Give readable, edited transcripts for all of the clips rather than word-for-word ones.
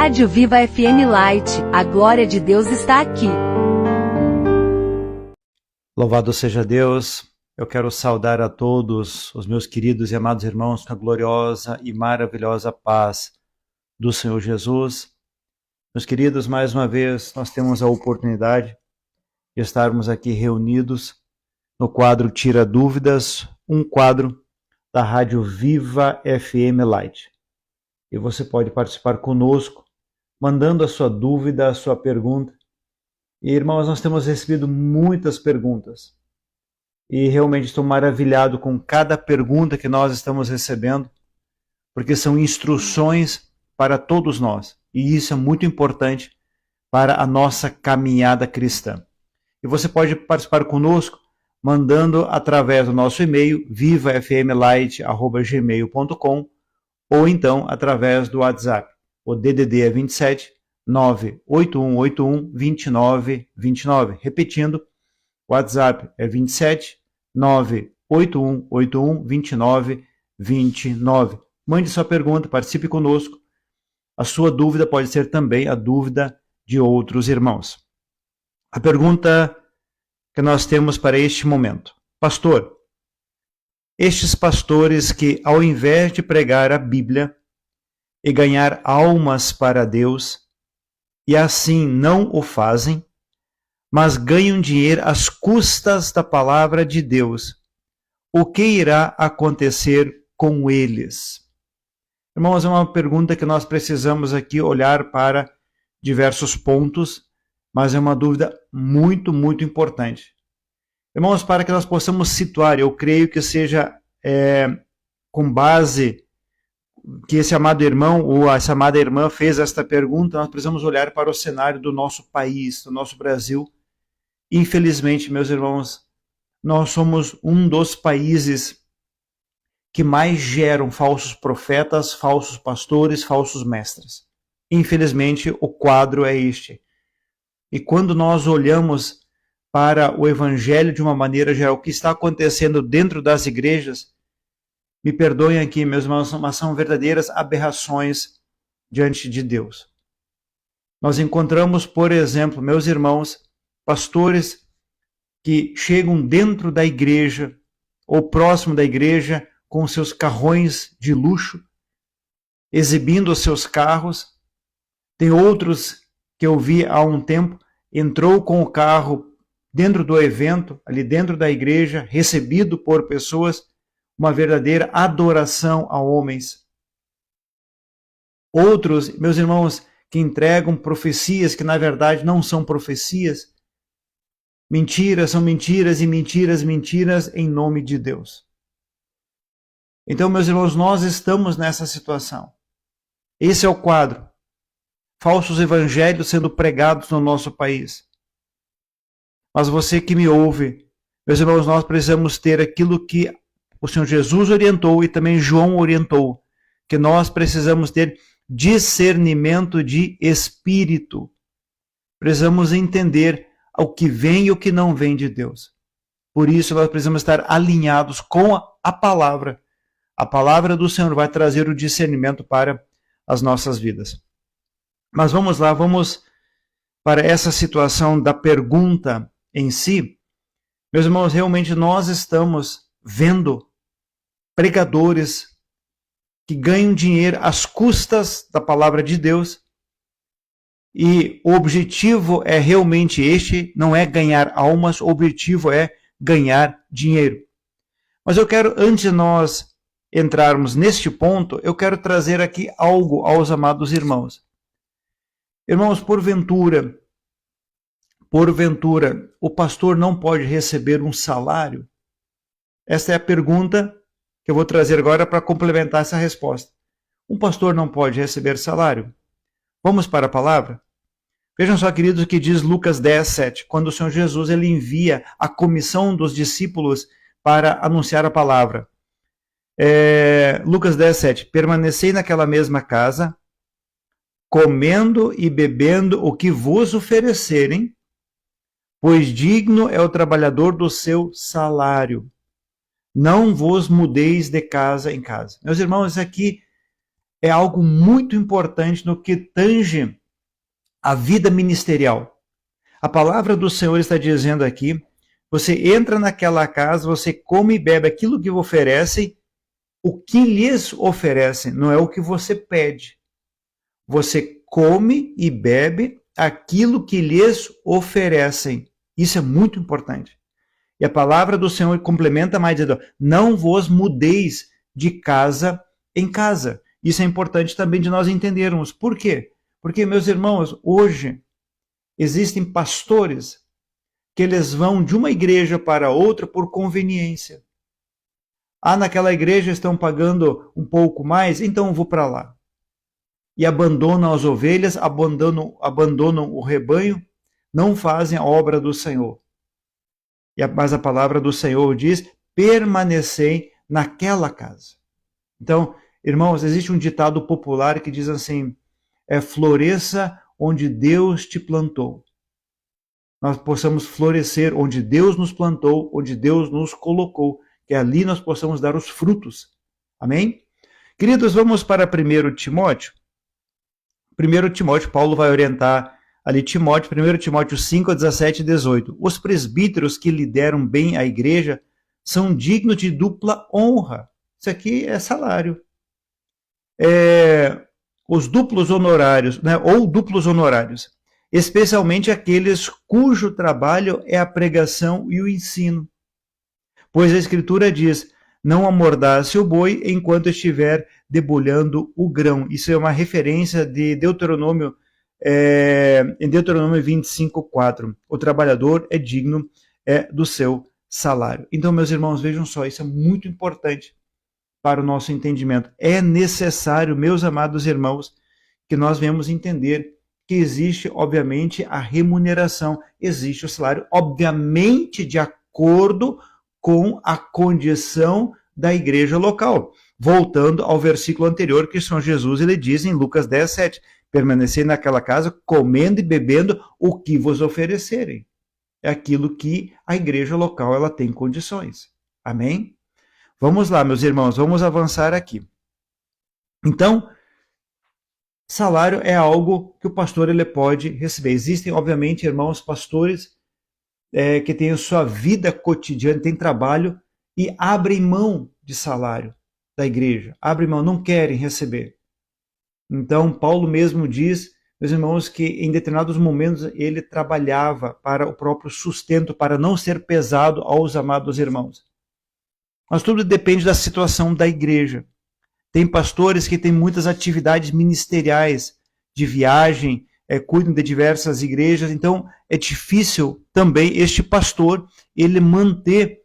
Rádio Viva FM Light, a glória de Deus está aqui. Louvado seja Deus, eu quero saudar a todos os meus queridos e amados irmãos com a gloriosa e maravilhosa paz do Senhor Jesus. Meus queridos, mais uma vez nós temos a oportunidade de estarmos aqui reunidos no quadro Tira Dúvidas, um quadro da Rádio Viva FM Light. E você pode participar conosco, mandando a sua dúvida, a sua pergunta. E, irmãos, nós temos recebido muitas perguntas. E realmente estou maravilhado com cada pergunta que nós estamos recebendo, porque são instruções para todos nós. E isso é muito importante para a nossa caminhada cristã. E você pode participar conosco, mandando através do nosso e-mail, vivafmlight@gmail.com, ou então através do WhatsApp. O DDD é 27 98181 2929. Repetindo, o WhatsApp é 27 98181 2929. Mande sua pergunta, participe conosco. A sua dúvida pode ser também a dúvida de outros irmãos. A pergunta que nós temos para este momento: Pastor, estes pastores que, ao invés de pregar a Bíblia e ganhar almas para Deus, e assim não o fazem, mas ganham dinheiro às custas da palavra de Deus, o que irá acontecer com eles? Irmãos, é uma pergunta que nós precisamos aqui olhar para diversos pontos, mas é uma dúvida muito, muito importante. Irmãos, para que nós possamos situar, eu creio que seja com base que esse amado irmão ou essa amada irmã fez esta pergunta, nós precisamos olhar para o cenário do nosso país, do nosso Brasil. Infelizmente, meus irmãos, nós somos um dos países que mais geram falsos profetas, falsos pastores, falsos mestres. Infelizmente, o quadro é este. E quando nós olhamos para o evangelho de uma maneira geral, o que está acontecendo dentro das igrejas, me perdoem aqui, meus irmãos, mas são verdadeiras aberrações diante de Deus. Nós encontramos, por exemplo, meus irmãos, pastores que chegam dentro da igreja ou próximo da igreja com seus carrões de luxo, exibindo os seus carros. Tem outros que eu vi há um tempo, entrou com o carro dentro do evento, ali dentro da igreja, recebido por pessoas, uma verdadeira adoração a homens. Outros, meus irmãos, que entregam profecias que na verdade não são profecias. Mentiras são mentiras e mentiras, mentiras em nome de Deus. Então, meus irmãos, nós estamos nessa situação. Esse é o quadro. Falsos evangelhos sendo pregados no nosso país. Mas você que me ouve, meus irmãos, nós precisamos ter aquilo que o Senhor Jesus orientou e também João orientou, que nós precisamos ter discernimento de espírito. Precisamos entender o que vem e o que não vem de Deus. Por isso nós precisamos estar alinhados com a palavra. A palavra do Senhor vai trazer o discernimento para as nossas vidas. Mas vamos lá, vamos para essa situação da pergunta em si. Meus irmãos, realmente nós estamos vendo pregadores que ganham dinheiro às custas da palavra de Deus, e o objetivo é realmente este, não é ganhar almas, o objetivo é ganhar dinheiro. Mas eu quero, antes de nós entrarmos neste ponto, eu quero trazer aqui algo aos amados irmãos. Irmãos, porventura, o pastor não pode receber um salário? Esta é a pergunta que eu vou trazer agora para complementar essa resposta. Um pastor não pode receber salário? Vamos para a palavra? Vejam só, queridos, o que diz Lucas 10, 7, quando o Senhor Jesus ele envia a comissão dos discípulos para anunciar a palavra. Lucas 10, 7, permanecei naquela mesma casa, comendo e bebendo o que vos oferecerem, pois digno é o trabalhador do seu salário. Não vos mudeis de casa em casa. Meus irmãos, isso aqui é algo muito importante no que tange a vida ministerial. A palavra do Senhor está dizendo aqui, você entra naquela casa, você come e bebe aquilo que oferecem, o que lhes oferecem, não é o que você pede. Você come e bebe aquilo que lhes oferecem. Isso é muito importante. E a palavra do Senhor complementa mais dizendo, não vos mudeis de casa em casa. Isso é importante também de nós entendermos. Por quê? Porque, meus irmãos, hoje existem pastores que eles vão de uma igreja para outra por conveniência. Naquela igreja estão pagando um pouco mais, então eu vou para lá. E abandonam as ovelhas, abandonam o rebanho, não fazem a obra do Senhor. Mas a palavra do Senhor diz, permanecei naquela casa. Então, irmãos, existe um ditado popular que diz assim, floresça onde Deus te plantou. Nós possamos florescer onde Deus nos plantou, onde Deus nos colocou, que ali nós possamos dar os frutos. Amém? Queridos, vamos para 1 Timóteo. 1 Timóteo, Paulo vai orientar ali Timóteo, 1 Timóteo 5, 17 e 18. Os presbíteros que lideram bem a igreja são dignos de dupla honra. Isso aqui é salário. Os duplos honorários, né, ou duplos honorários, especialmente aqueles cujo trabalho é a pregação e o ensino. Pois a Escritura diz, não amordace o boi enquanto estiver debulhando o grão. Isso é uma referência de Deuteronômio, em Deuteronômio 25, 4. O trabalhador é digno do seu salário. Então, meus irmãos, vejam só, isso é muito importante para o nosso entendimento. É necessário, meus amados irmãos, que nós venhamos entender que existe, obviamente, a remuneração, existe o salário, obviamente, de acordo com a condição da igreja local. Voltando ao versículo anterior, que São Jesus ele diz em Lucas 10, 7, permanecei naquela casa, comendo e bebendo o que vos oferecerem. É aquilo que a igreja local ela tem condições. Amém? Vamos lá, meus irmãos, vamos avançar aqui. Então, salário é algo que o pastor ele pode receber. Existem, obviamente, irmãos pastores que têm a sua vida cotidiana, têm trabalho e abrem mão de salário da igreja. Abrem mão, não querem receber. Então, Paulo mesmo diz, meus irmãos, que em determinados momentos ele trabalhava para o próprio sustento, para não ser pesado aos amados irmãos. Mas tudo depende da situação da igreja. Tem pastores que têm muitas atividades ministeriais, de viagem, cuidam de diversas igrejas, então é difícil também este pastor ele manter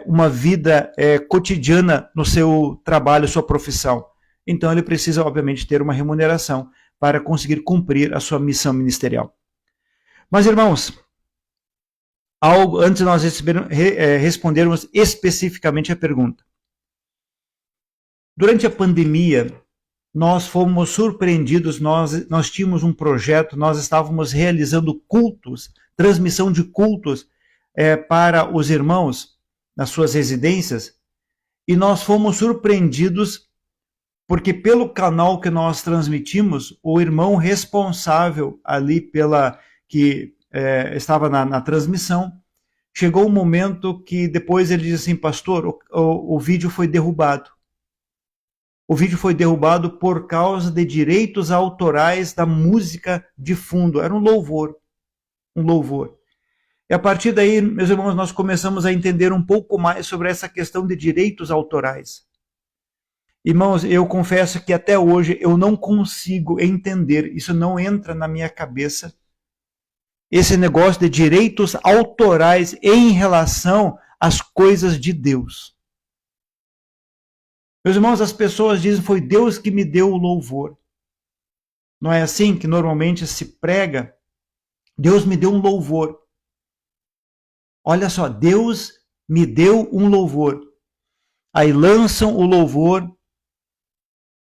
uma vida cotidiana no seu trabalho, sua profissão. Então ele precisa, obviamente, ter uma remuneração para conseguir cumprir a sua missão ministerial. Mas, irmãos, antes de nós respondermos especificamente a pergunta. Durante a pandemia, nós fomos surpreendidos, nós tínhamos um projeto, nós estávamos realizando cultos, transmissão de cultos para os irmãos nas suas residências, e nós fomos surpreendidos porque pelo canal que nós transmitimos, o irmão responsável ali que estava na transmissão, chegou um momento que depois ele disse assim, pastor, o vídeo foi derrubado. O vídeo foi derrubado por causa de direitos autorais da música de fundo. Era um louvor. Um louvor. E a partir daí, meus irmãos, nós começamos a entender um pouco mais sobre essa questão de direitos autorais. Irmãos, eu confesso que até hoje eu não consigo entender, isso não entra na minha cabeça, esse negócio de direitos autorais em relação às coisas de Deus. Meus irmãos, as pessoas dizem, foi Deus que me deu o louvor. Não é assim que normalmente se prega? Deus me deu um louvor. Olha só, Deus me deu um louvor. Aí lançam o louvor.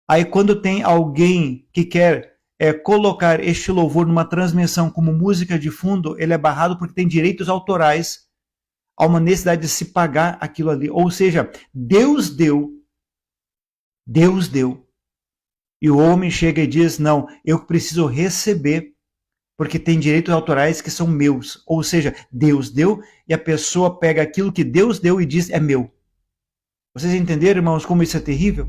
Aí quando tem alguém que quer colocar este louvor numa transmissão como música de fundo, ele é barrado porque tem direitos autorais. Há uma necessidade de se pagar aquilo ali. Ou seja, Deus deu. E o homem chega e diz, não, eu preciso receber, porque tem direitos autorais que são meus. Ou seja, Deus deu e a pessoa pega aquilo que Deus deu e diz, é meu. Vocês entenderam, irmãos, como isso é terrível?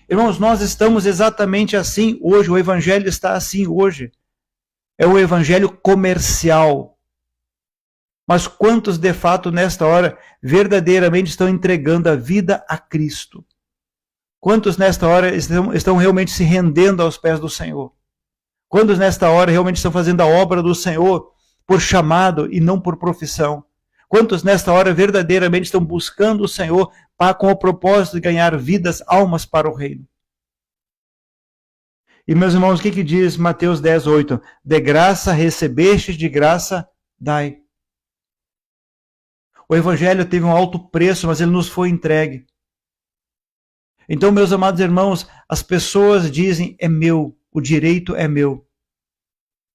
Irmãos, nós estamos exatamente assim hoje, o evangelho está assim hoje. É o evangelho comercial. Mas quantos de fato nesta hora verdadeiramente estão entregando a vida a Cristo? Quantos nesta hora estão realmente se rendendo aos pés do Senhor? Quantos nesta hora realmente estão fazendo a obra do Senhor por chamado e não por profissão? Quantos nesta hora verdadeiramente estão buscando o Senhor com o propósito de ganhar vidas, almas para o reino? E meus irmãos, o que diz Mateus 10:8? De graça recebestes, de graça dai. O evangelho teve um alto preço, mas ele nos foi entregue. Então, meus amados irmãos, as pessoas dizem, é meu, o direito é meu.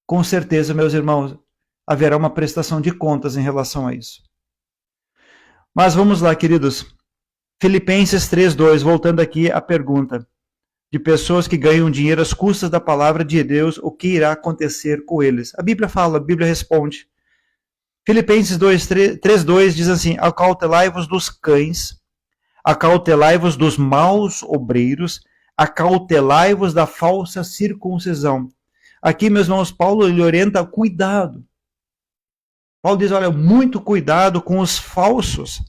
Com certeza, meus irmãos, haverá uma prestação de contas em relação a isso. Mas vamos lá, queridos. Filipenses 3:2, voltando aqui à pergunta de pessoas que ganham dinheiro às custas da palavra de Deus, o que irá acontecer com eles? A Bíblia fala, a Bíblia responde. Filipenses 3:2 diz assim, acautelai-vos dos cães, acautelai-vos dos maus obreiros, acautelai-vos da falsa circuncisão. Aqui, meus irmãos, Paulo ele orienta cuidado. Paulo diz, olha, muito cuidado com os falsos.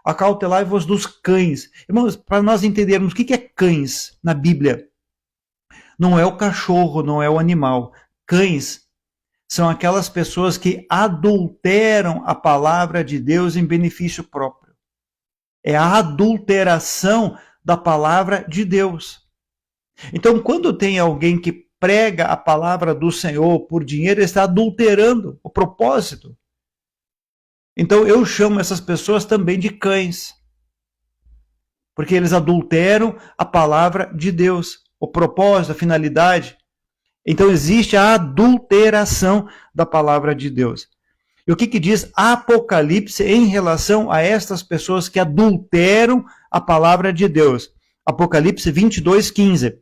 Acautelai-vos dos cães. Irmãos, para nós entendermos o que é cães na Bíblia, não é o cachorro, não é o animal. Cães são aquelas pessoas que adulteram a palavra de Deus em benefício próprio. É a adulteração da palavra de Deus. Então, quando tem alguém que prega a palavra do Senhor por dinheiro, ele está adulterando o propósito. Então, eu chamo essas pessoas também de cães. Porque eles adulteram a palavra de Deus, o propósito, a finalidade. Então, existe a adulteração da palavra de Deus. E o que diz Apocalipse em relação a estas pessoas que adulteram a palavra de Deus? Apocalipse 22:15.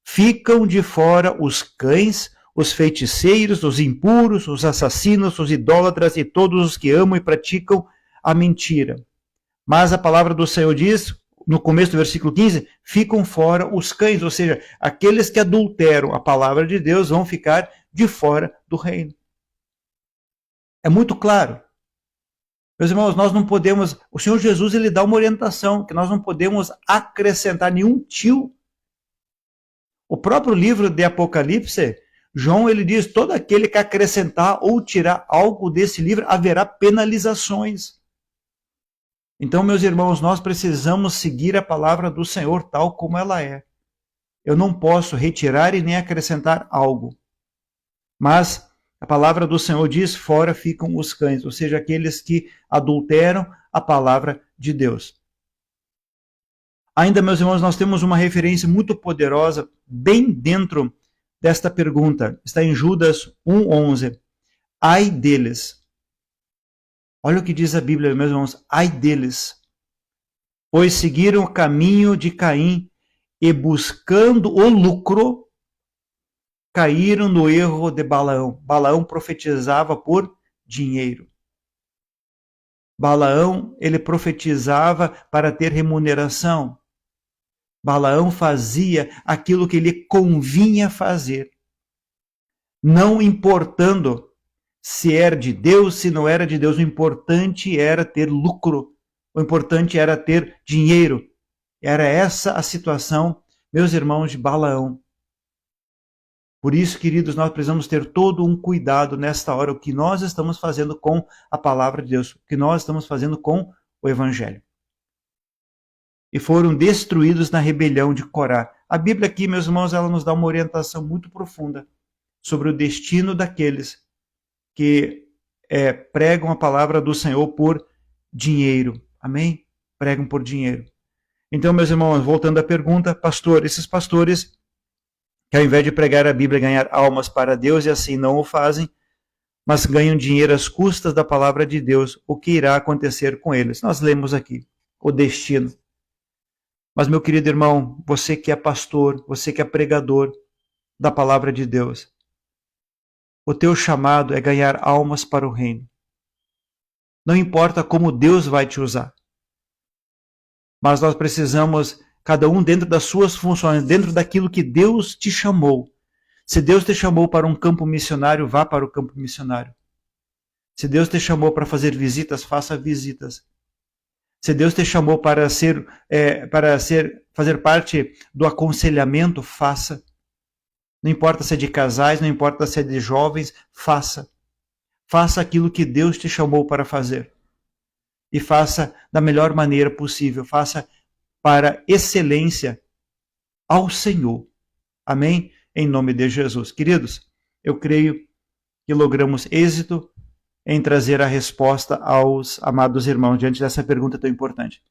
Ficam de fora os cães, os feiticeiros, os impuros, os assassinos, os idólatras e todos os que amam e praticam a mentira. Mas a palavra do Senhor diz, no começo do versículo 15, ficam fora os cães, ou seja, aqueles que adulteram a palavra de Deus vão ficar de fora do reino. É muito claro. Meus irmãos, nós não podemos, o Senhor Jesus ele dá uma orientação, que nós não podemos acrescentar nenhum tio. O próprio livro de Apocalipse, João ele diz, todo aquele que acrescentar ou tirar algo desse livro, haverá penalizações. Então, meus irmãos, nós precisamos seguir a palavra do Senhor tal como ela é. Eu não posso retirar e nem acrescentar algo. Mas a palavra do Senhor diz, fora ficam os cães, ou seja, aqueles que adulteram a palavra de Deus. Ainda, meus irmãos, nós temos uma referência muito poderosa bem dentro desta pergunta. Está em Judas 1:11. Ai deles. Olha o que diz a Bíblia, meus irmãos. Ai deles. Pois seguiram o caminho de Caim e buscando o lucro, caíram no erro de Balaão. Balaão profetizava por dinheiro. Balaão, ele profetizava para ter remuneração. Balaão fazia aquilo que lhe convinha fazer, não importando se era de Deus, se não era de Deus. O importante era ter lucro, o importante era ter dinheiro. Era essa a situação, meus irmãos, de Balaão. Por isso, queridos, nós precisamos ter todo um cuidado nesta hora, o que nós estamos fazendo com a palavra de Deus, o que nós estamos fazendo com o Evangelho. E foram destruídos na rebelião de Corá. A Bíblia aqui, meus irmãos, ela nos dá uma orientação muito profunda sobre o destino daqueles que pregam a palavra do Senhor por dinheiro. Amém? Pregam por dinheiro. Então, meus irmãos, voltando à pergunta, esses pastores que ao invés de pregar a Bíblia, ganhar almas para Deus, e assim não o fazem, mas ganham dinheiro às custas da palavra de Deus, o que irá acontecer com eles? Nós lemos aqui o destino. Mas, meu querido irmão, você que é pastor, você que é pregador da palavra de Deus, o teu chamado é ganhar almas para o reino. Não importa como Deus vai te usar, mas nós precisamos, cada um dentro das suas funções, dentro daquilo que Deus te chamou. Se Deus te chamou para um campo missionário, vá para o campo missionário. Se Deus te chamou para fazer visitas, faça visitas. Se Deus te chamou para fazer parte do aconselhamento, faça. Não importa se é de casais, não importa se é de jovens, faça. Faça aquilo que Deus te chamou para fazer. E faça da melhor maneira possível. Faça para excelência ao Senhor. Amém? Em nome de Jesus. Queridos, eu creio que logramos êxito em trazer a resposta aos amados irmãos diante dessa pergunta tão importante.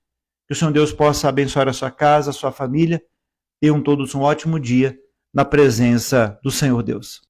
Que o Senhor Deus possa abençoar a sua casa, a sua família. Tenham todos um ótimo dia na presença do Senhor Deus.